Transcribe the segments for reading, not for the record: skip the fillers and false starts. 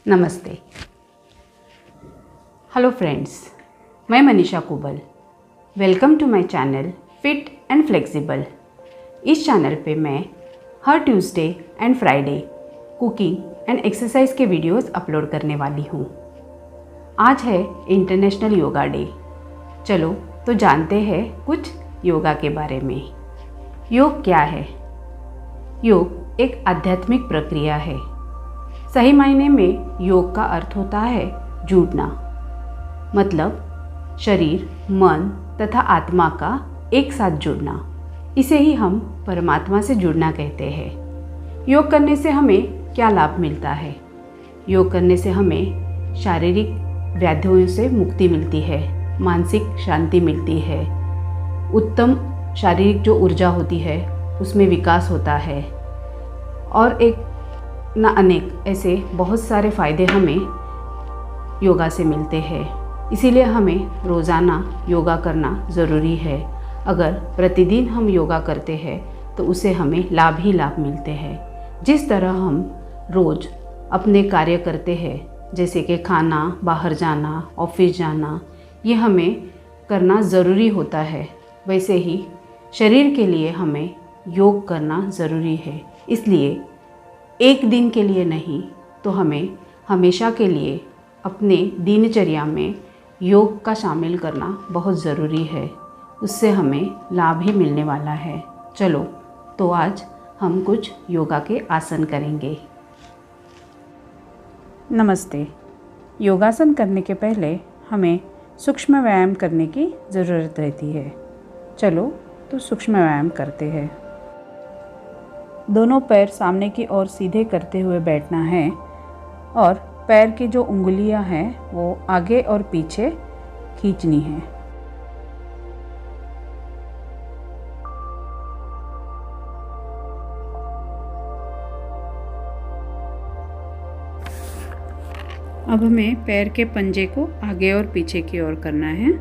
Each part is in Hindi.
नमस्ते। हेलो फ्रेंड्स, मैं Manisha Kubal. Welcome to my channel fit and flexible. इस चैनल पे मैं हर Tuesday and Friday cooking and exercise के वीडियोस अपलोड करने वाली हूँ। आज है इंटरनेशनल योगा डे। चलो तो जानते हैं कुछ योगा के बारे में। योग क्या है? योग एक आध्यात्मिक प्रक्रिया है। सही मायने में योग का अर्थ होता है जुड़ना, मतलब शरीर, मन तथा आत्मा का एक साथ जुड़ना। इसे ही हम परमात्मा से जुड़ना कहते हैं। योग करने से हमें क्या लाभ मिलता है? योग करने से हमें शारीरिक व्याधियों से मुक्ति मिलती है, मानसिक शांति मिलती है, उत्तम शारीरिक जो ऊर्जा होती है उसमें विकास होता है और एक ना अनेक ऐसे बहुत सारे फ़ायदे हमें योगा से मिलते हैं। इसीलिए हमें रोज़ाना योगा करना ज़रूरी है। अगर प्रतिदिन हम योगा करते हैं तो उससे हमें लाभ ही लाभ मिलते हैं। जिस तरह हम रोज़ अपने कार्य करते हैं, जैसे कि खाना, बाहर जाना, ऑफिस जाना, ये हमें करना ज़रूरी होता है, वैसे ही शरीर के लिए हमें योग करना ज़रूरी है। इसलिए एक दिन के लिए नहीं तो हमें हमेशा के लिए अपने दिनचर्या में योग का शामिल करना बहुत ज़रूरी है। उससे हमें लाभ ही मिलने वाला है। चलो तो आज हम कुछ योगा के आसन करेंगे। नमस्ते। योगासन करने के पहले हमें सूक्ष्म व्यायाम करने की ज़रूरत रहती है। चलो तो सूक्ष्म व्यायाम करते हैं। दोनों पैर सामने की ओर सीधे करते हुए बैठना है और पैर की जो उंगलियां हैं वो आगे और पीछे खींचनी है। अब हमें पैर के पंजे को आगे और पीछे की ओर करना है।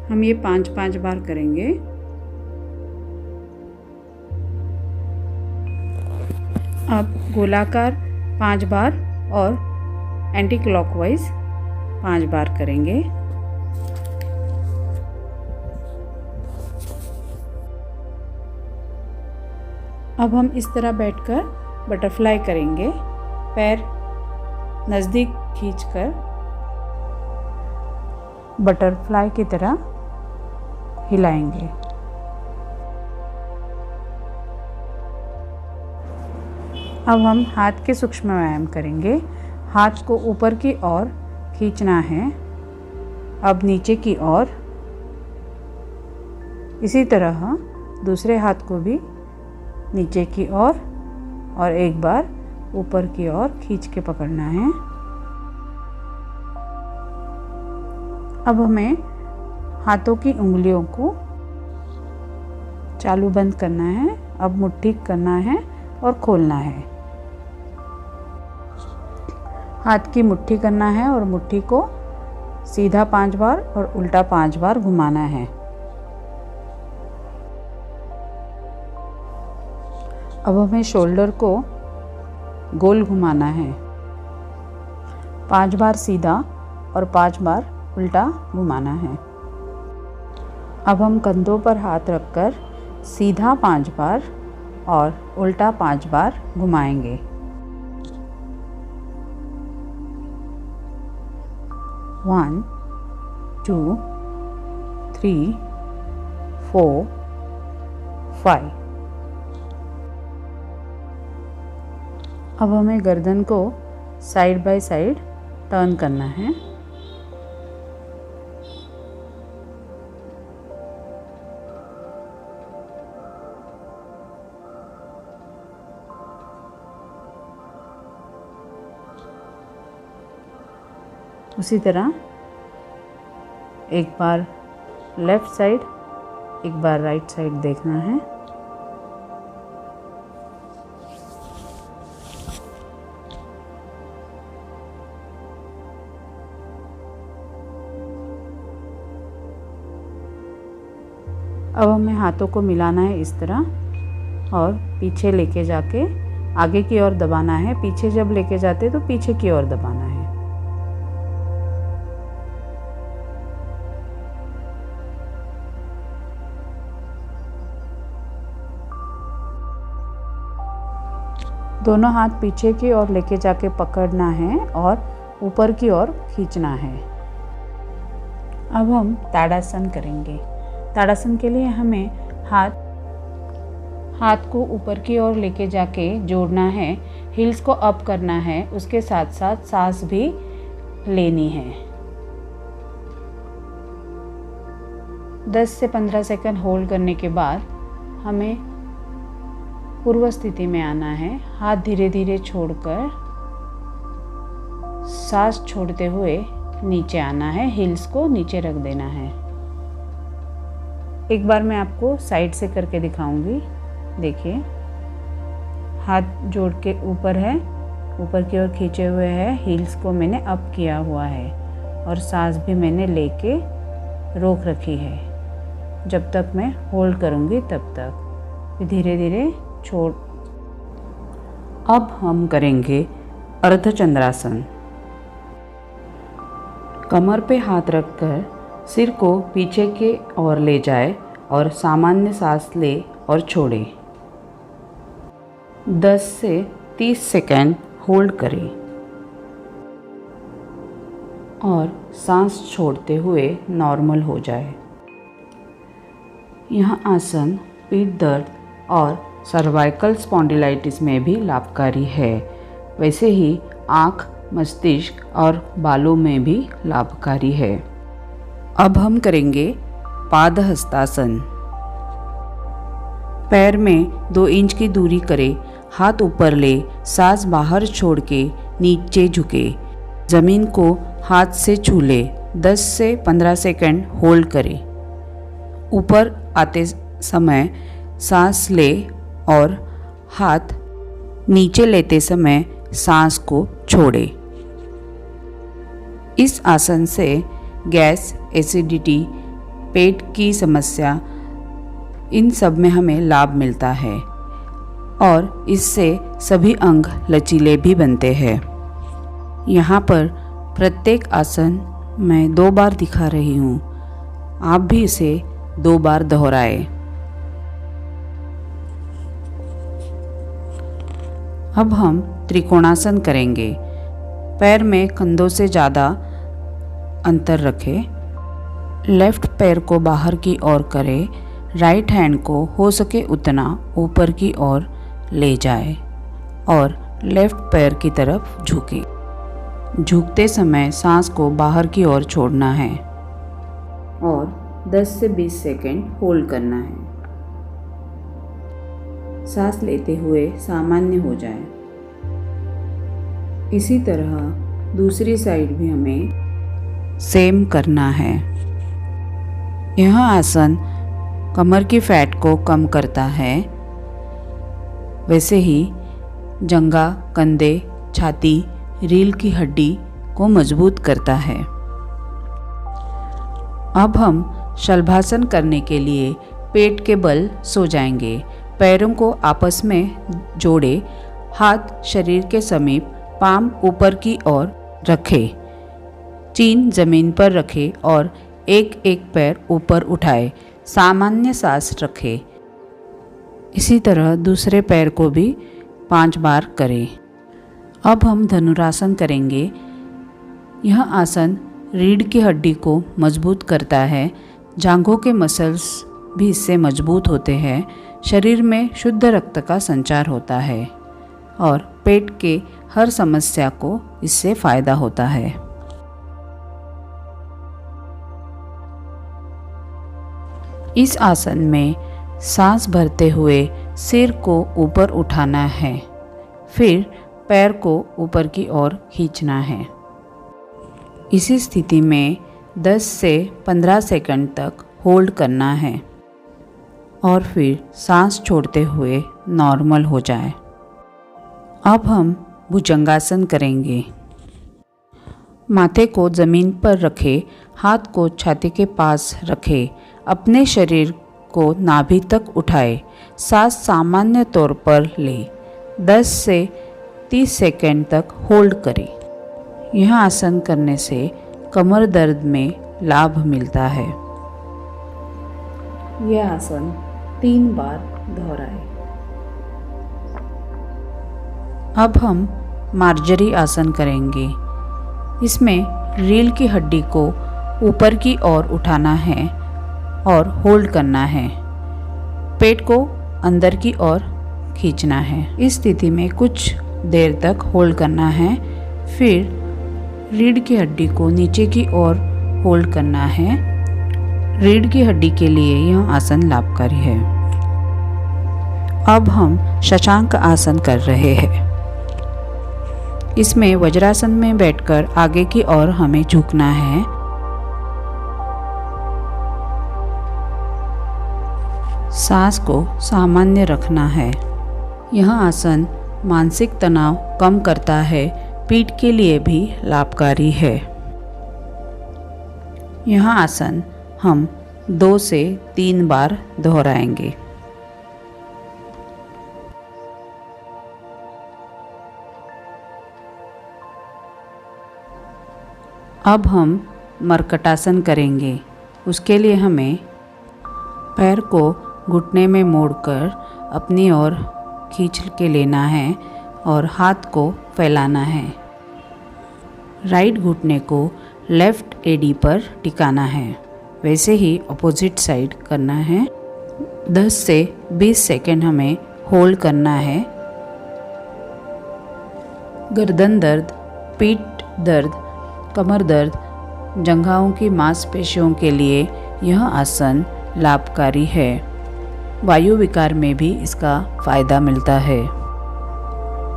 हम ये 5-5 बार करेंगे। अब गोलाकार 5 बार और एंटी क्लॉकवाइज 5 बार करेंगे। अब हम इस तरह बैठकर बटरफ्लाई करेंगे। पैर नज़दीक खींचकर बटरफ्लाई की तरह हिलाएंगे। अब हम हाथ के सूक्ष्म व्यायाम करेंगे। हाथ को ऊपर की ओर खींचना है, अब नीचे की ओर। इसी तरह दूसरे हाथ को भी नीचे की ओर और एक बार ऊपर की ओर खींच के पकड़ना है। अब हमें हाथों की उंगलियों को चालू बंद करना है। अब मुट्ठी करना है और खोलना है। हाथ की मुट्ठी करना है और मुट्ठी को सीधा 5 बार और उल्टा 5 बार घुमाना है। अब हमें शोल्डर को गोल घुमाना है। 5 बार सीधा और 5 बार उल्टा घुमाना है। अब हम कंधों पर हाथ रखकर सीधा 5 बार और उल्टा 5 बार घुमाएंगे। 1 2 3 4 5। अब हमें गर्दन को साइड बाय साइड टर्न करना है। उसी तरह एक बार लेफ़्ट साइड, एक बार राइट साइड देखना है। अब हमें हाथों को मिलाना है इस तरह और पीछे लेके जाके आगे की ओर दबाना है, पीछे जब लेके जाते तो पीछे की ओर दबाना है। दोनों हाथ पीछे की ओर लेके जाके पकड़ना है और ऊपर की ओर खींचना है। अब हम ताड़ासन करेंगे। ताड़ासन के लिए हमें हाथ को ऊपर की ओर लेके जाके जोड़ना है, हील्स को अप करना है, उसके साथ साथ सांस भी लेनी है। 10 से 15 सेकंड होल्ड करने के बाद हमें पूर्व स्थिति में आना है। हाथ धीरे धीरे छोड़कर सांस छोड़ते हुए नीचे आना है, हील्स को नीचे रख देना है। एक बार मैं आपको साइड से करके दिखाऊंगी। देखिए, हाथ जोड़ के ऊपर है, ऊपर की ओर खींचे हुए है, हील्स को मैंने अप किया हुआ है और सांस भी मैंने लेके रोक रखी है। जब तक मैं होल्ड करूंगी तब तक फिर धीरे धीरे छोड़। अब हम करेंगे अर्धचंद्रासन। कमर पे हाथ रखकर सिर को पीछे के ओर ले जाए और सामान्य सांस ले और छोड़े। 10 से 30 सेकंड होल्ड करें और सांस छोड़ते हुए नॉर्मल हो जाए। यह आसन पीठ दर्द और सर्वाइकल स्पॉन्डिलाइटिस में भी लाभकारी है। वैसे ही आँख, मस्तिष्क और बालों में भी लाभकारी है। अब हम करेंगे पादहस्तासन। पैर में 2 इंच की दूरी करें, हाथ ऊपर ले, सांस बाहर छोड़ के नीचे झुके, जमीन को हाथ से छू ले। 10 से 15 सेकंड होल्ड करें। ऊपर आते समय सांस ले और हाथ नीचे लेते समय सांस को छोड़े। इस आसन से गैस, एसिडिटी, पेट की समस्या, इन सब में हमें लाभ मिलता है और इससे सभी अंग लचीले भी बनते हैं। यहाँ पर प्रत्येक आसन मैं 2 बार दिखा रही हूँ, आप भी इसे 2 बार दोहराएं। अब हम त्रिकोणासन करेंगे। पैर में कंधों से ज़्यादा अंतर रखें। लेफ्ट पैर को बाहर की ओर करें, राइट हैंड को हो सके उतना ऊपर की ओर ले जाए और लेफ्ट पैर की तरफ झुके। झुकते समय सांस को बाहर की ओर छोड़ना है और 10 से 20 सेकंड होल्ड करना है। सांस लेते हुए सामान्य हो जाए। इसी तरह दूसरी साइड भी हमें सेम करना है। यह आसन कमर की फैट को कम करता है। वैसे ही जंघा, कंधे, छाती, रीढ़ की हड्डी को मजबूत करता है। अब हम शलभासन करने के लिए पेट के बल सो जाएंगे। पैरों को आपस में जोड़े, हाथ शरीर के समीप, पाम ऊपर की ओर रखें, चीन जमीन पर रखें और एक एक पैर ऊपर उठाए, सामान्य सांस रखें। इसी तरह दूसरे पैर को भी 5 बार करें। अब हम धनुरासन करेंगे। यह आसन रीढ़ की हड्डी को मजबूत करता है, जांघों के मसल्स भी इससे मजबूत होते हैं, शरीर में शुद्ध रक्त का संचार होता है और पेट के हर समस्या को इससे फायदा होता है। इस आसन में सांस भरते हुए सिर को ऊपर उठाना है, फिर पैर को ऊपर की ओर खींचना है। इसी स्थिति में 10 से 15 सेकंड तक होल्ड करना है और फिर सांस छोड़ते हुए नॉर्मल हो जाए। अब हम भुजंगासन करेंगे। माथे को ज़मीन पर रखें, हाथ को छाती के पास रखें, अपने शरीर को नाभि तक उठाएं, सांस सामान्य तौर पर लें। 10 से 30 सेकंड तक होल्ड करें। यह आसन करने से कमर दर्द में लाभ मिलता है। यह आसन 3 बार दोहराएं। अब हम मार्जरी आसन करेंगे। इसमें रीढ़ की हड्डी को ऊपर की ओर उठाना है और होल्ड करना है। पेट को अंदर की ओर खींचना है। इस स्थिति में कुछ देर तक होल्ड करना है। फिर रीढ़ की हड्डी को नीचे की ओर होल्ड करना है। रीढ़ की हड्डी के लिए यह आसन लाभकारी है। अब हम शशांक आसन कर रहे हैं। इसमें वज्रासन में बैठकर आगे की ओर हमें झुकना है। सांस को सामान्य रखना है। यह आसन मानसिक तनाव कम करता है, पीठ के लिए भी लाभकारी है। यह आसन हम 2 से 3 बार दोहराएंगे। अब हम मर्कटासन करेंगे। उसके लिए हमें पैर को घुटने में मोड़कर अपनी ओर खींच के लेना है और हाथ को फैलाना है। राइट घुटने को लेफ्ट एडी पर टिकाना है। वैसे ही अपोजिट साइड करना है। 10 से 20 सेकंड हमें होल्ड करना है। गर्दन दर्द, पीठ दर्द, कमर दर्द, जंघाओं की मांसपेशियों के लिए यह आसन लाभकारी है। वायु विकार में भी इसका फायदा मिलता है।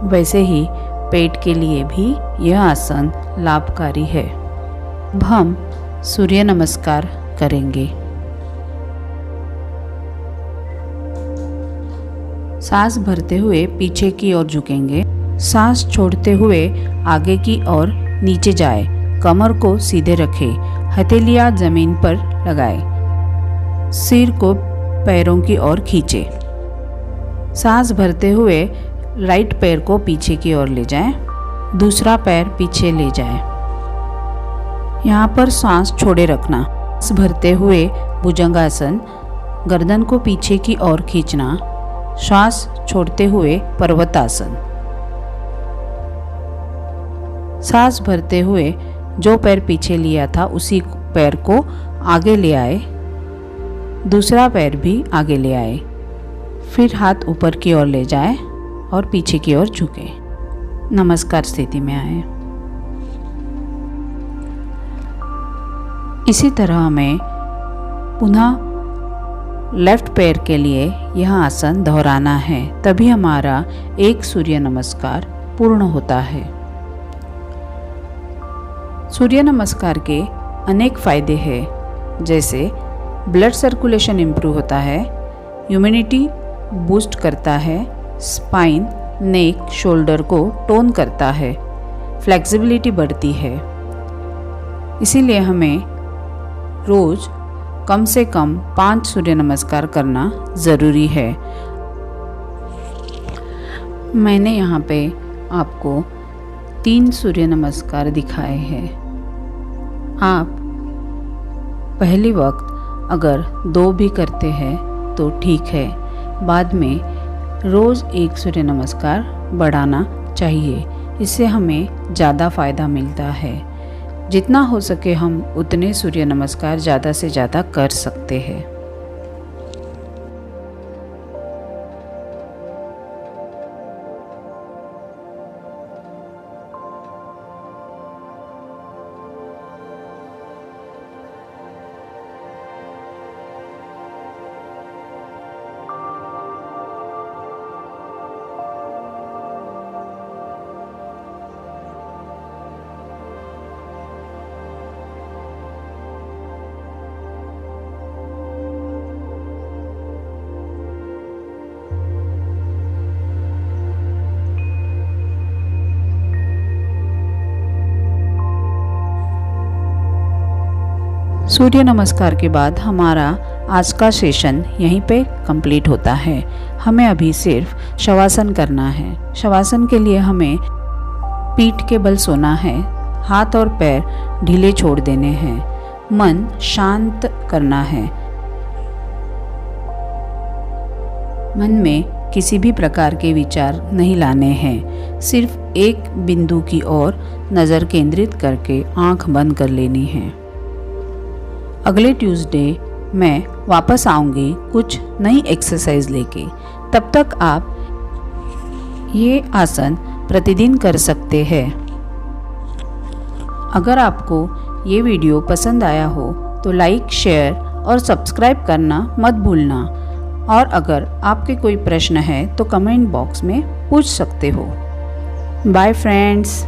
वैसे ही पेट के लिए भी यह आसन लाभकारी है। अब हम सूर्य नमस्कार करेंगे। सांस भरते हुए पीछे की ओर झुकेंगे। सांस छोड़ते हुए आगे की ओर नीचे जाए। कमर को सीधे रखें। हथेलियां जमीन पर लगाएं। सिर को पैरों की ओर खींचे। सांस भरते हुए राइट पैर को पीछे की ओर ले जाएं। दूसरा पैर पीछे ले जाएं। यहाँ पर सांस छोड़े रखना। सांस भरते हुए भुजंगासन, गर्दन को पीछे की ओर खींचना। श्वास छोड़ते हुए पर्वतासन। सांस भरते हुए जो पैर पीछे लिया था उसी पैर को आगे ले आए। दूसरा पैर भी आगे ले आए। फिर हाथ ऊपर की ओर ले जाए और पीछे की ओर झुके। नमस्कार स्थिति में आए। इसी तरह हमें पुनः लेफ्ट पैर के लिए यह आसन दोहराना है। तभी हमारा एक सूर्य नमस्कार पूर्ण होता है। सूर्य नमस्कार के अनेक फायदे हैं, जैसे ब्लड सर्कुलेशन इम्प्रूव होता है, इम्यूनिटी बूस्ट करता है, स्पाइन, नेक, शोल्डर को टोन करता है, फ्लेक्सिबिलिटी बढ़ती है। इसीलिए हमें रोज़ कम से कम 5 सूर्य नमस्कार करना ज़रूरी है। मैंने यहाँ पे आपको 3 सूर्य नमस्कार दिखाए हैं। आप पहली वक्त अगर 2 भी करते हैं तो ठीक है। बाद में रोज़ 1 सूर्य नमस्कार बढ़ाना चाहिए। इससे हमें ज़्यादा फ़ायदा मिलता है। जितना हो सके हम उतने सूर्य नमस्कार ज़्यादा से ज़्यादा कर सकते हैं। सूर्य नमस्कार के बाद हमारा आज का सेशन यहीं पे कंप्लीट होता है। हमें अभी सिर्फ शवासन करना है। शवासन के लिए हमें पीठ के बल सोना है, हाथ और पैर ढीले छोड़ देने हैं, मन शांत करना है। मन में किसी भी प्रकार के विचार नहीं लाने हैं, सिर्फ एक बिंदु की ओर नज़र केंद्रित करके आंख बंद कर लेनी है। अगले ट्यूसडे मैं वापस आऊँगी कुछ नई एक्सरसाइज लेके। तब तक आप ये आसन प्रतिदिन कर सकते हैं। अगर आपको ये वीडियो पसंद आया हो तो लाइक, शेयर और सब्सक्राइब करना मत भूलना। और अगर आपके कोई प्रश्न है तो कमेंट बॉक्स में पूछ सकते हो। Bye friends.